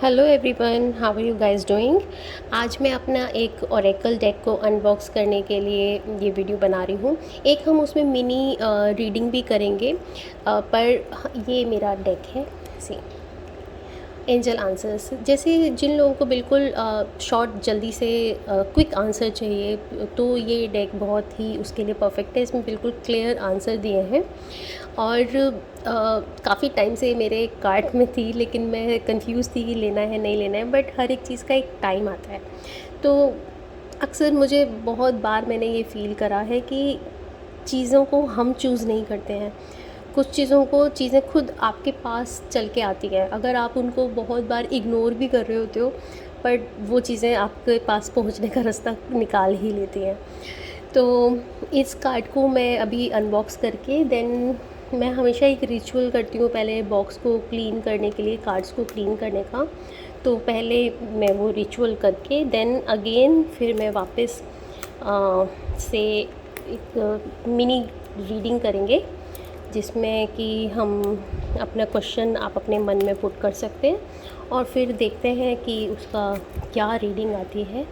Hello everyone, how are you guys doing. आज मैं अपना एक ओरेकल डेक को अनबॉक्स करने के लिए ये वीडियो बना रही हूँ। एक हम उसमें मिनी रीडिंग भी करेंगे, पर ये मेरा डेक है सी एंजल आंसर्स। जैसे जिन लोगों को बिल्कुल शॉर्ट जल्दी से क्विक आंसर चाहिए तो ये डेक बहुत ही उसके लिए परफेक्ट है। इसमें बिल्कुल क्लियर आंसर दिए हैं और काफ़ी टाइम से मेरे कार्ट में थी, लेकिन मैं कंफ्यूज थी कि लेना है नहीं लेना है। बट हर एक चीज़ का एक टाइम आता है, तो अक्सर मुझे बहुत बार मैंने ये फ़ील करा है कि चीज़ों को हम चूज़ नहीं करते हैं। कुछ चीज़ें खुद आपके पास चल के आती हैं, अगर आप उनको बहुत बार इग्नोर भी कर रहे होते हो, बट वो चीज़ें आपके पास पहुंचने का रास्ता निकाल ही लेती हैं। तो इस कार्ड को मैं अभी अनबॉक्स करके देन मैं हमेशा एक रिचुअल करती हूँ पहले बॉक्स को क्लीन करने के लिए, कार्ड्स को क्लीन करने का। तो पहले मैं वो रिचुअल करके देन अगेन फिर मैं वापस से एक मिनी रीडिंग करेंगे, जिसमें कि हम अपना क्वेश्चन आप अपने मन में पुट कर सकते हैं और फिर देखते हैं कि उसका क्या रीडिंग आती है।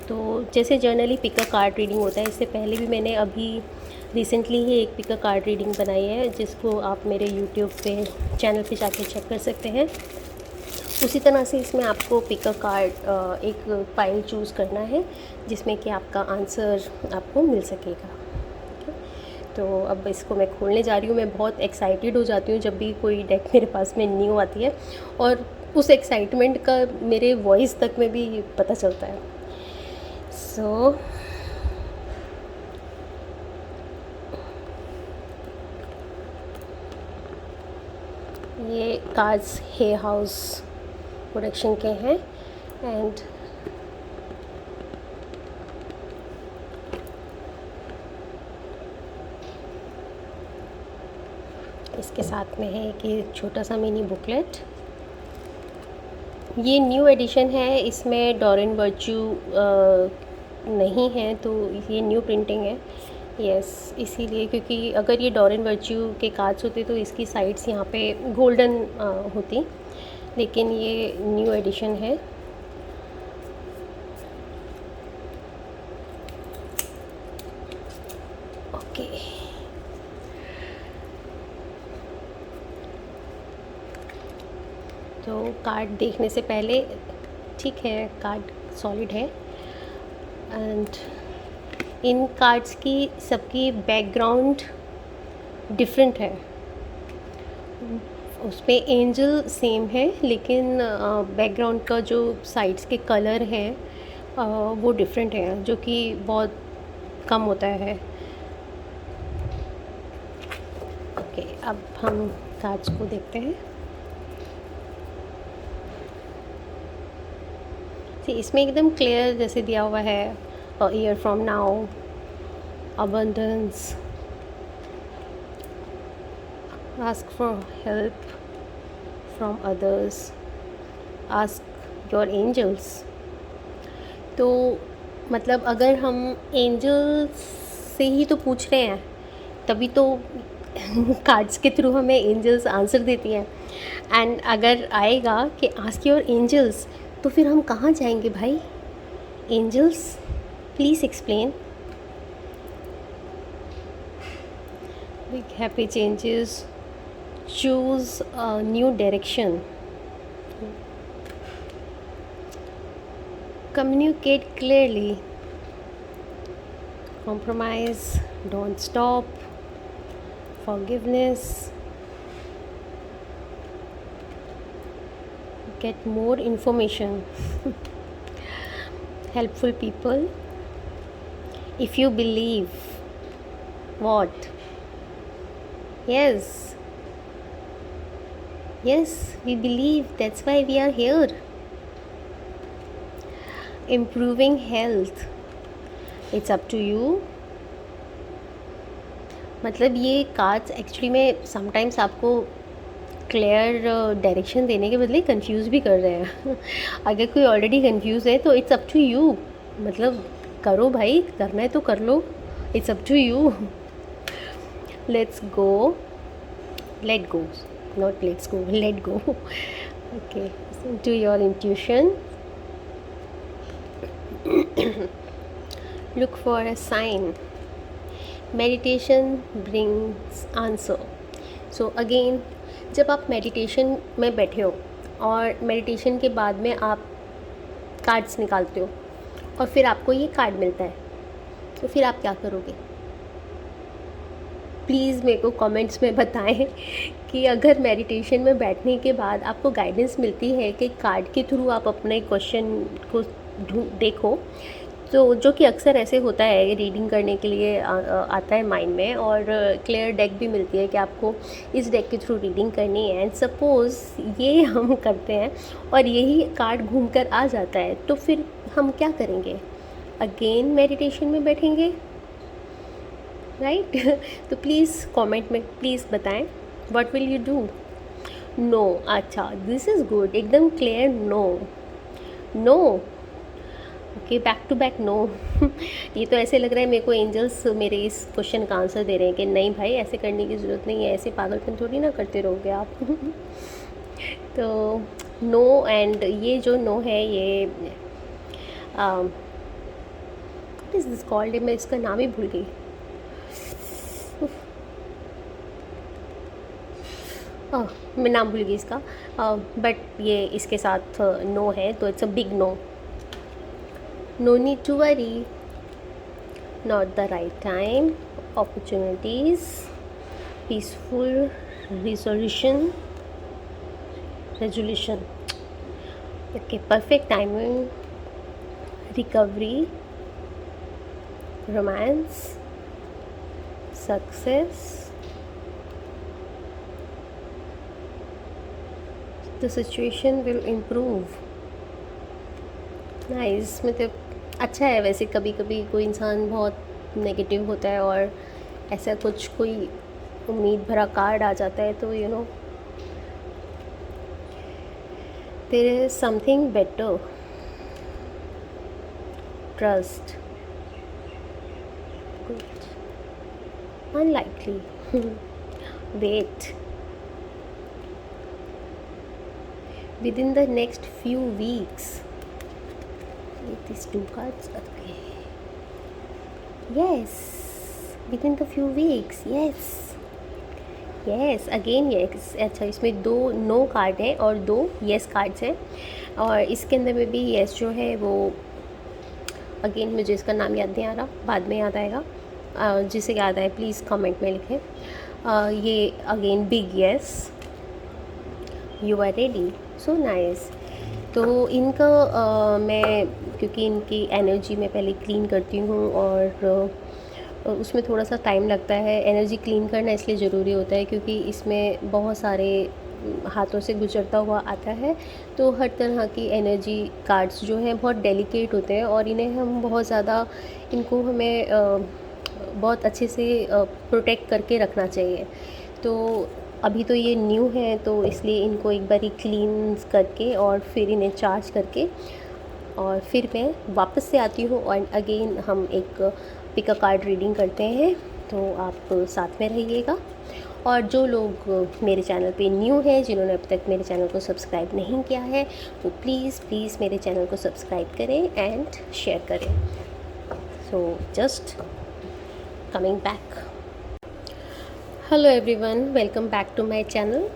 तो जैसे generally pick a card reading होता है, इससे पहले भी मैंने अभी रिसेंटली ही एक पिक अ कार्ड रीडिंग बनाई है, जिसको आप मेरे यूट्यूब पे चैनल पे जाके चेक कर सकते हैं। उसी तरह से इसमें आपको पिक अ कार्ड एक फाइल चूज़ करना है जिसमें कि आपका आंसर आपको मिल सकेगा। तो अब इसको मैं खोलने जा रही हूँ। मैं बहुत एक्साइटेड हो जाती हूँ जब भी कोई डेक मेरे पास में न्यू आती है, और उस एक्साइटमेंट का मेरे वॉइस तक में भी पता चलता है। सो ये कार्ड्स हे हाउस प्रोडक्शन के हैं एंड इसके साथ में है कि छोटा सा मिनी बुकलेट। ये न्यू एडिशन है, इसमें डॉरेन वर्च्यू नहीं है, तो ये न्यू प्रिंटिंग है। यस, इसीलिए, क्योंकि अगर ये डॉरेन वर्च्यू के कार्ड्स होते तो इसकी साइड्स यहाँ पे गोल्डन होती, लेकिन ये न्यू एडिशन है। ओके, तो कार्ड देखने से पहले ठीक है, कार्ड सॉलिड है एंड इन कार्ड्स की सबकी बैकग्राउंड डिफरेंट है। उस पे एंजल सेम है, लेकिन बैकग्राउंड का जो साइड्स के कलर है वो डिफरेंट है, जो कि बहुत कम होता है। ओके, अब हम कार्ड्स को देखते हैं। इसमें एकदम क्लियर जैसे दिया हुआ है, a year from now, abundance, ask for help from others, ask your angels। तो मतलब अगर हम एंजल्स से ही तो पूछ रहे हैं, तभी तो कार्ड्स के थ्रू हमें एंजल्स आंसर देती हैं। एंड अगर आएगा कि आस्क योर एंजल्स, तो फिर हम कहाँ जाएंगे भाई? Angels, please explain. Big happy changes, choose a new direction, communicate clearly, compromise, don't stop, forgiveness, get more information, helpful people, if you believe, what? Yes, yes, we believe, that's why we are here. Improving health, it's up to you। मतलब ये cards actually में sometimes आपको clear direction देने के बदले confuse भी कर रहे हैं। अगर कोई ऑलरेडी कंफ्यूज है तो इट्स अप टू यू, मतलब करो भाई, करना है तो कर लो, it's up to you. Let's go, let go, not let's go, let go. Okay, to your intuition. Look for a sign. Meditation brings answer. So again, जब आप मेडिटेशन में बैठे हो और मेडिटेशन के बाद में आप कार्ड्स निकालते हो और फिर आपको ये कार्ड मिलता है, तो फिर आप क्या करोगे? प्लीज़ मेरे को कमेंट्स में बताएं कि अगर मेडिटेशन में बैठने के बाद आपको गाइडेंस मिलती है कि कार्ड के थ्रू आप अपने क्वेश्चन को देखो, तो जो कि अक्सर ऐसे होता है, रीडिंग करने के लिए आता है माइंड में, और क्लियर डेक भी मिलती है कि आपको इस डेक के थ्रू रीडिंग करनी है, एंड सपोज़ ये हम करते हैं और यही कार्ड घूम कर आ जाता है, तो फिर हम क्या करेंगे? अगेन मेडिटेशन में बैठेंगे, राइट? तो प्लीज़ कमेंट में प्लीज़ बताएं, what will you do? No, अच्छा, दिस इज़ गुड, एकदम clear no, no, okay, back to back no. ये तो ऐसे लग रहा है मेरे को एंजल्स मेरे इस क्वेश्चन का आंसर दे रहे हैं कि नहीं भाई, ऐसे करने की ज़रूरत नहीं है, ऐसे पागलपन थोड़ी ना करते रहोगे आप। तो नो, एंड ये जो नो है ये व्हाट इज़ दिस कॉल्ड, मैं इसका नाम ही भूल गई। मैं नाम भूल गई इसका, बट ये इसके साथ नो है, तो it's a big no. No need to worry, not the right time, opportunities, peaceful resolution, okay, perfect timing, recovery, romance, success, the situation will improve. Nice, मतलब अच्छा है. वैसे कभी कभी कोई इंसान बहुत नेगेटिव होता है और ऐसा कुछ कोई उम्मीद भरा कार्ड आ जाता है, तो you know there is something better. Trust, good, unlikely, wait, within the next few weeks. These two cards, okay. Yes, within the few weeks. Yes, again yes. अच्छा, इसमें 2 नो कार्ड हैं और 2 येस कार्ड्स हैं, और इसके अंदर में भी येस जो है वो अगेन मुझे इसका नाम याद नहीं आ रहा, बाद में याद आएगा. जिसे याद आए प्लीज़ कमेंट में लिखें. ये again big yes, you are ready, so nice. तो इनका मैं, क्योंकि इनकी एनर्जी मैं पहले क्लीन करती हूँ और उसमें थोड़ा सा टाइम लगता है. एनर्जी क्लीन करना इसलिए ज़रूरी होता है क्योंकि इसमें बहुत सारे हाथों से गुजरता हुआ आता है, तो हर तरह की एनर्जी कार्ड्स जो हैं बहुत डेलिकेट होते हैं और इन्हें हम बहुत ज़्यादा, इनको हमें बहुत अच्छे से प्रोटेक्ट करके रखना चाहिए. तो अभी तो ये न्यू है, तो इसलिए इनको एक बारी क्लीन करके और फिर इन्हें चार्ज करके और फिर मैं वापस से आती हूँ और अगेन हम एक पिक अ कार्ड रीडिंग करते हैं. तो आप साथ में रहिएगा. और जो लोग मेरे चैनल पे न्यू हैं, जिन्होंने अब तक मेरे चैनल को सब्सक्राइब नहीं किया है, वो प्लीज़ मेरे चैनल को सब्सक्राइब करें एंड शेयर करें. So just coming back. Hello everyone, welcome back to my channel.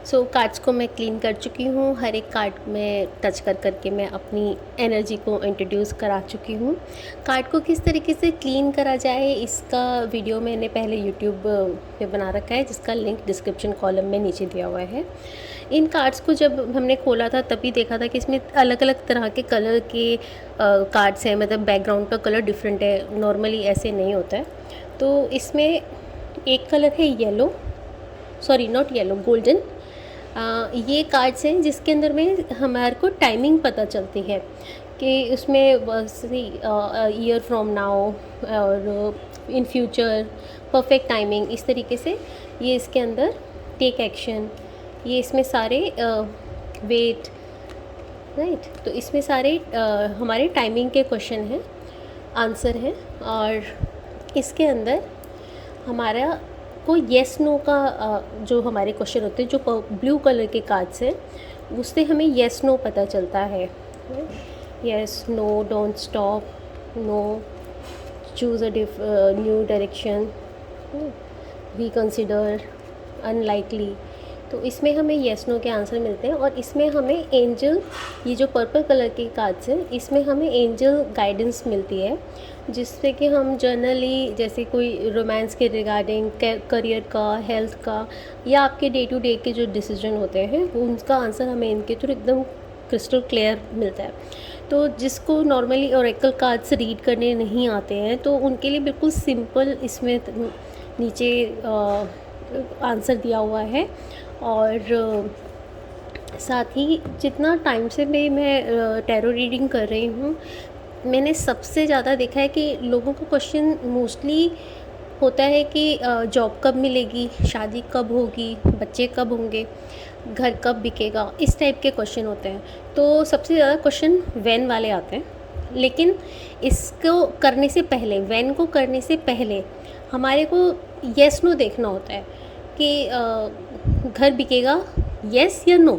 So cards को मैं क्लीन कर चुकी हूँ. हर एक कार्ड में टच करके मैं अपनी एनर्जी को इंट्रोड्यूस करा चुकी हूँ. कार्ड को किस तरीके से क्लीन करा जाए, इसका वीडियो मैंने पहले यूट्यूब पे बना रखा है, जिसका लिंक डिस्क्रिप्शन कॉलम में नीचे दिया हुआ है. इन कार्ड्स को जब हमने खोला था तभी देखा था कि इसमें अलग अलग तरह के कलर के कार्ड्स हैं, मतलब बैकग्राउंड का कलर डिफरेंट है, नॉर्मली ऐसे नहीं होता है. तो इसमें एक कलर है yellow, sorry not yellow, golden. ये कार्ड्स हैं जिसके अंदर में हमारे को टाइमिंग पता चलती है कि उसमें ईयर फ्रॉम नाउ और इन फ्यूचर, परफेक्ट टाइमिंग, इस तरीके से ये इसके अंदर टेक एक्शन, ये इसमें सारे वेट, राइट. तो इसमें सारे हमारे टाइमिंग के क्वेश्चन हैं, आंसर हैं. और इसके अंदर हमारा को येस नो का जो हमारे क्वेश्चन होते हैं, जो ब्लू कलर के कार्ड्स हैं, उससे हमें येस नो पता चलता है। Yes, no, don't stop, no, choose a new direction, we consider, unlikely. तो इसमें हमें येस नो के आंसर मिलते हैं। और इसमें हमें एंजल, ये जो पर्पल कलर के कार्ड्स हैं, इसमें हमें एंजल गाइडेंस मिलती है, जिससे कि हम जनरली जैसे कोई रोमांस के रिगार्डिंग, करियर का, हेल्थ का, या आपके डे टू डे के जो डिसीजन होते हैं उनका आंसर हमें इनके थ्रू एकदम क्रिस्टल क्लियर मिलता है। तो जिसको नॉर्मली ओरेकल कार्ड्स रीड करने नहीं आते हैं तो उनके लिए बिल्कुल सिंपल इसमें नीचे आंसर दिया हुआ है। और साथ ही जितना टाइम से मैं टैरो रीडिंग कर रही हूँ, मैंने सबसे ज़्यादा देखा है कि लोगों का क्वेश्चन मोस्टली होता है कि जॉब कब मिलेगी, शादी कब होगी, बच्चे कब होंगे, घर कब बिकेगा, इस टाइप के क्वेश्चन होते हैं। तो सबसे ज़्यादा क्वेश्चन वैन वाले आते हैं। लेकिन इसको करने से पहले, वैन को करने से पहले हमारे को येस नो देखना होता है कि घर बिकेगा, येस या नो,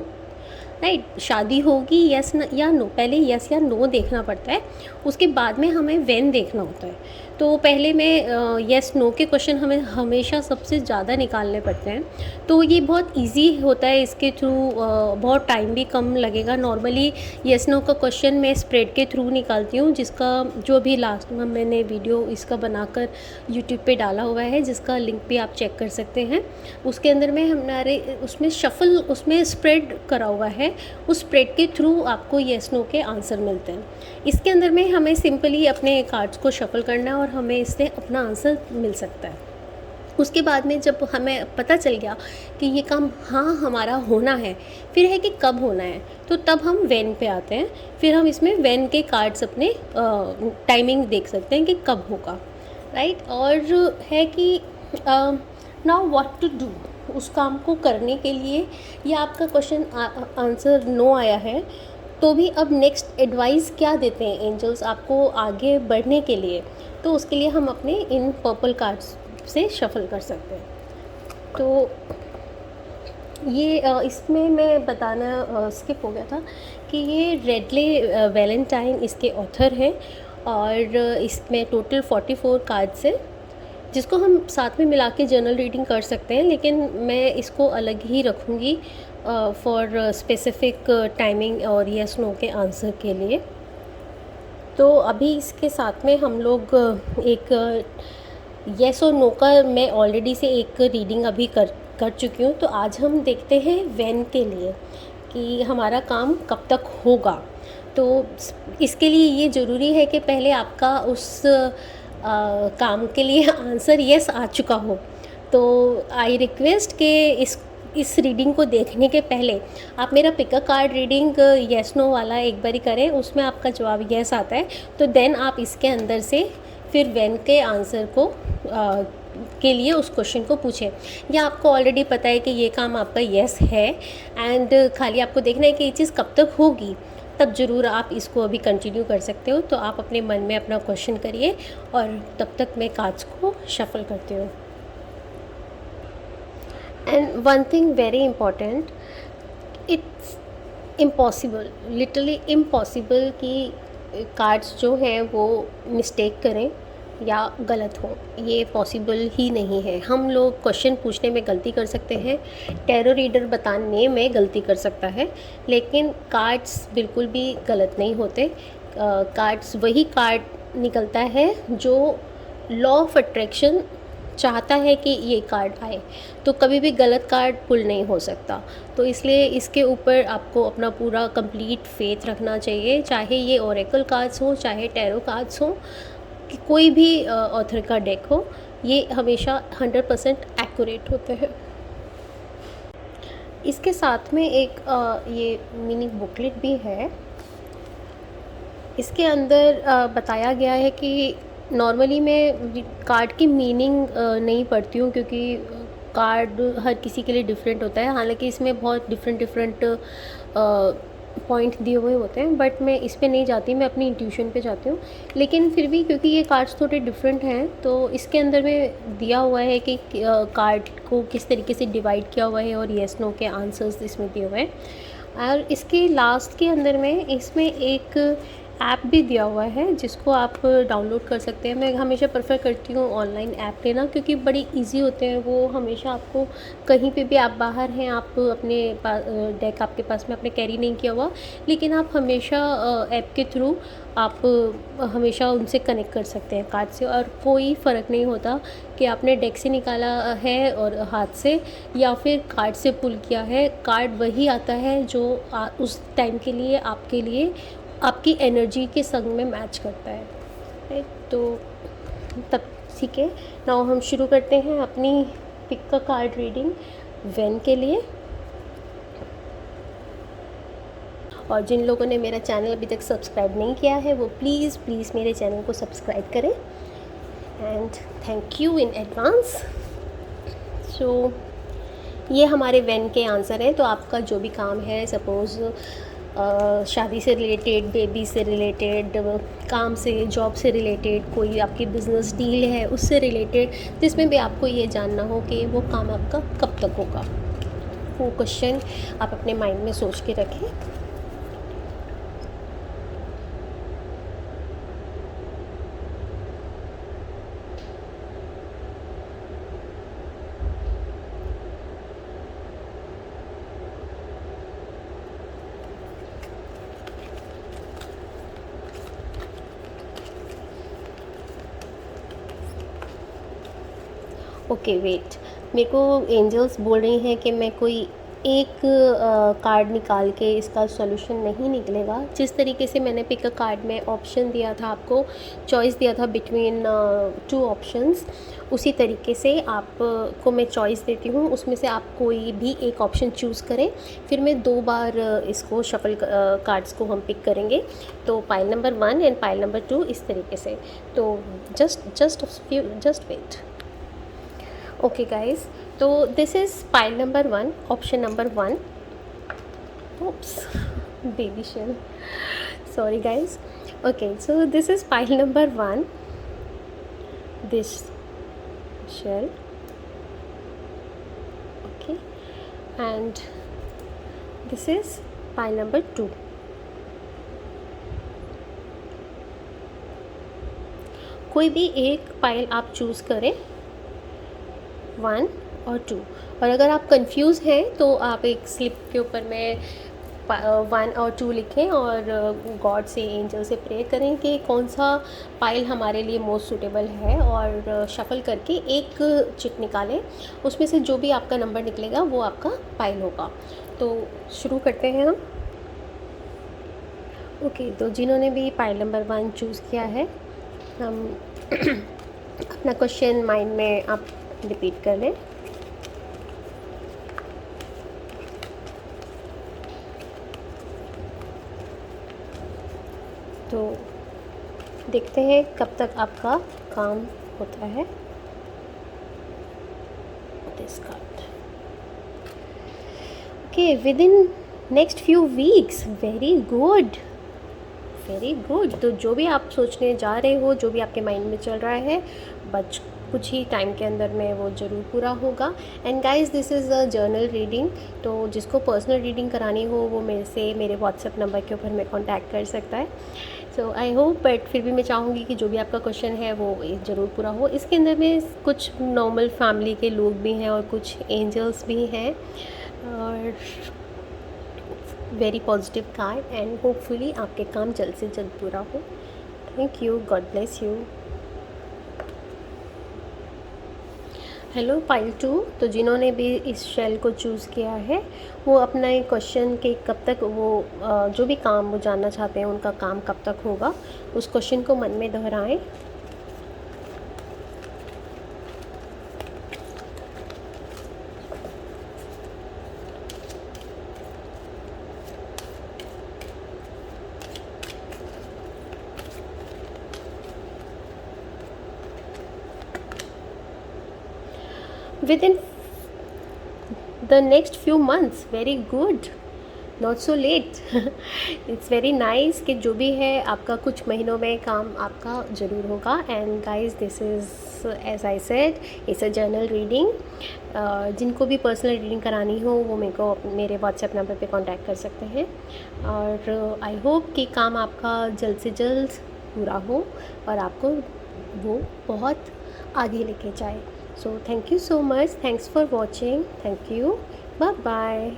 राइट, शादी होगी यस या नो, पहले यस या नो देखना पड़ता है, उसके बाद में हमें व्हेन देखना होता है। तो पहले में यस नो के क्वेश्चन हमें हमेशा सबसे ज़्यादा निकालने पड़ते हैं। तो ये बहुत इजी होता है, इसके थ्रू बहुत टाइम भी कम लगेगा। नॉर्मली यस नो का क्वेश्चन मैं स्प्रेड के थ्रू निकालती हूँ, जिसका जो भी लास्ट में मैंने वीडियो इसका बनाकर यूट्यूब पे डाला हुआ है, जिसका लिंक भी आप चेक कर सकते हैं। उसके अंदर में हमारे उसमें शफल, उसमें स्प्रेड करा हुआ है, उस स्प्रेड के थ्रू आपको येस नो के आंसर मिलते हैं। इसके अंदर में हमें सिंपली अपने कार्ड्स को शफल करना है और हमें इससे अपना आंसर मिल सकता है। उसके बाद में जब हमें पता चल गया कि ये काम हाँ हमारा होना है, फिर है कि कब होना है, तो तब हम वैन पे आते हैं। फिर हम इसमें वैन के कार्ड्स अपने टाइमिंग देख सकते हैं कि कब होगा, राइट। और है कि नाउ व्हाट टू डू, उस काम को करने के लिए, या आपका क्वेश्चन आंसर नो आया है तो भी अब नेक्स्ट एडवाइस क्या देते हैं एंजल्स आपको आगे बढ़ने के लिए, तो उसके लिए हम अपने इन पर्पल कार्ड्स से शफल कर सकते हैं। तो ये इसमें मैं बताना स्किप हो गया था कि ये रेडले वैलेंटाइन इसके ऑथर हैं, और इसमें टोटल 44 कार्ड्स हैं, जिसको हम साथ में मिला के जर्नल रीडिंग कर सकते हैं, लेकिन मैं इसको अलग ही रखूँगी फॉर स्पेसिफिक टाइमिंग और येस नो के आंसर के लिए। तो अभी इसके साथ में हम लोग एक येस और नो का मैं ऑलरेडी से एक रीडिंग अभी कर चुकी हूँ। तो आज हम देखते हैं वैन के लिए कि हमारा काम कब तक होगा। तो इसके लिए ये ज़रूरी है कि पहले आपका उस काम के लिए आंसर येस आ चुका हो। तो आई रिक्वेस्ट कि इस रीडिंग को देखने के पहले आप मेरा pick a card reading yes no वाला एक बारी करें, उसमें आपका जवाब येस आता है तो देन आप इसके अंदर से फिर वैन के आंसर को के लिए उस क्वेश्चन को पूछें। या आपको ऑलरेडी पता है कि ये काम आपका येस है एंड खाली आपको देखना है कि ये चीज़ कब तक होगी, तब ज़रूर आप इसको अभी कंटिन्यू कर सकते हो। तो आप अपने मन में अपना क्वेश्चन करिए और तब तक मैं कार्ड्स को शफल करती हूँ। And one thing very important, it's impossible, literally impossible कि कार्ड्स जो हैं वो मिस्टेक करें या गलत हो, ये पॉसिबल ही नहीं है। हम लोग क्वेश्चन पूछने में गलती कर सकते हैं, टैरो रीडर बताने में गलती कर सकता है, लेकिन कार्ड्स बिल्कुल भी गलत नहीं होते। कार्ड्स वही कार्ड निकलता है जो लॉ ऑफ अट्रैक्शन चाहता है कि ये कार्ड आए, तो कभी भी गलत कार्ड पुल नहीं हो सकता। तो इसलिए इसके ऊपर आपको अपना पूरा कंप्लीट फेथ रखना चाहिए, चाहे ये ओरेकल कार्ड्स हो, चाहे टैरो कार्ड्स हो, कि कोई भी ऑथर का डेक हो, ये हमेशा 100% एक्यूरेट होते हैं। इसके साथ में एक ये मिनी बुकलेट भी है। इसके अंदर बताया गया है कि नॉर्मली मैं कार्ड की मीनिंग नहीं पढ़ती हूँ, क्योंकि कार्ड हर किसी के लिए डिफरेंट होता है। हालांकि इसमें बहुत डिफरेंट पॉइंट दिए हुए होते हैं, बट मैं इस पे नहीं जाती, मैं अपनी इंट्यूशन पे जाती हूँ। लेकिन फिर भी क्योंकि ये कार्ड्स थोड़े डिफरेंट हैं, तो इसके अंदर में दिया हुआ है कि कार्ड को किस तरीके से डिवाइड किया हुआ है और येस नो के आंसर्स इसमें दिए हुए हैं। और इसके लास्ट के अंदर में इसमें एक ऐप भी दिया हुआ है जिसको आप डाउनलोड कर सकते हैं। मैं हमेशा प्रेफर करती हूँ ऑनलाइन ऐप लेना, क्योंकि बड़ी इजी होते हैं वो। हमेशा आपको कहीं पे भी, आप बाहर हैं, आप अपने डेक आपके पास में आपने कैरी नहीं किया हुआ, लेकिन आप हमेशा ऐप के थ्रू आप हमेशा उनसे कनेक्ट कर सकते हैं कार्ड से, और कोई फ़र्क नहीं होता कि आपने डेक से निकाला है और हाथ से, या फिर कार्ड से पुल किया है। कार्ड वही आता है जो उस टाइम के लिए आपके लिए आपकी एनर्जी के संग में मैच करता है, राइट। तो तब ठीक है, नाउ हम शुरू करते हैं अपनी पिक का कार्ड रीडिंग वेन के लिए। और जिन लोगों ने मेरा चैनल अभी तक सब्सक्राइब नहीं किया है वो प्लीज़ प्लीज़ मेरे चैनल को सब्सक्राइब करें, and thank you in advance. So ये हमारे वेन के आंसर हैं। तो आपका जो भी काम है, सपोज़ शादी से रिलेटेड, बेबी से रिलेटेड, काम से, जॉब से रिलेटेड, कोई आपकी बिज़नेस डील है उससे रिलेटेड, जिसमें भी आपको ये जानना हो कि वो काम आपका कब तक होगा, वो क्वेश्चन आप अपने माइंड में सोच के रखें। ओके वेट, मेरे को एंजल्स बोल रही हैं कि मैं कोई एक कार्ड निकाल के इसका सॉल्यूशन नहीं निकलेगा। जिस तरीके से मैंने पिक अ कार्ड में ऑप्शन दिया था, आपको चॉइस दिया था बिटवीन 2 ऑप्शंस, उसी तरीके से आपको मैं चॉइस देती हूँ, उसमें से आप कोई भी एक ऑप्शन चूज़ करें। फिर मैं 2 बार इसको शफल कार्ड्स को हम पिक करेंगे। तो pile number 1 and pile number 2 इस तरीके से। तो जस्ट वेट। ओके गाइज, तो this is pile number 1, option number 1। oops baby shell, sorry guys. Okay, so this is pile number 1, this shell, okay, and this is pile number 2. कोई भी एक pile आप choose करें, 1 और 2। और अगर आप कंफ्यूज हैं तो आप एक स्लिप के ऊपर में 1 और 2 लिखें और गॉड से, एंजल से प्रे करें कि कौन सा पाइल हमारे लिए मोस्ट सूटेबल है, और शफल करके एक चिट निकालें, उसमें से जो भी आपका नंबर निकलेगा वो आपका पाइल होगा। तो शुरू करते हैं हम। ओके, तो जिन्होंने भी पाइल नंबर 1 चूज़ किया है, हम अपना क्वेश्चन माइंड में आप रिपीट कर लें। तो देखते हैं कब तक आपका काम होता है। This card, okay, with in next few weeks, very good very good. तो जो भी आप सोचने जा रहे हो, जो भी आपके माइंड में चल रहा है, बस कुछ ही टाइम के अंदर में वो ज़रूर पूरा होगा। And guys, this is a journal reading. तो जिसको पर्सनल रीडिंग करानी हो वो मेरे व्हाट्सएप नंबर के ऊपर में कांटेक्ट कर सकता है। सो आई होप, बट फिर भी मैं चाहूँगी कि जो भी आपका क्वेश्चन है वो ज़रूर पूरा हो। इसके अंदर में कुछ नॉर्मल फैमिली के लोग भी हैं और कुछ एंजल्स भी हैं, और very positive card, and hopefully आपके काम जल्द से जल्द पूरा हो। Thank you, God bless you. Hello pile 2, तो जिन्होंने भी इस शेल को चूज़ किया है वो अपना एक क्वेश्चन के कब तक वो जो भी काम वो जानना चाहते हैं उनका काम कब तक होगा, उस क्वेश्चन को मन में दोहराएं। within the next few months, very good, not so let. It's very nice कि जो भी है आपका कुछ महीनों में काम आपका ज़रूर होगा। And guys this is as I said it's a journal reading. जिनको भी पर्सनल रीडिंग करानी हो वो मेरे को मेरे व्हाट्सएप नंबर पे कांटेक्ट कर सकते हैं। और आई होप कि काम आपका जल्द से जल्द पूरा हो और आपको वो बहुत आगे लेके जाए। So thank you so much, thanks for watching, thank you, bye bye.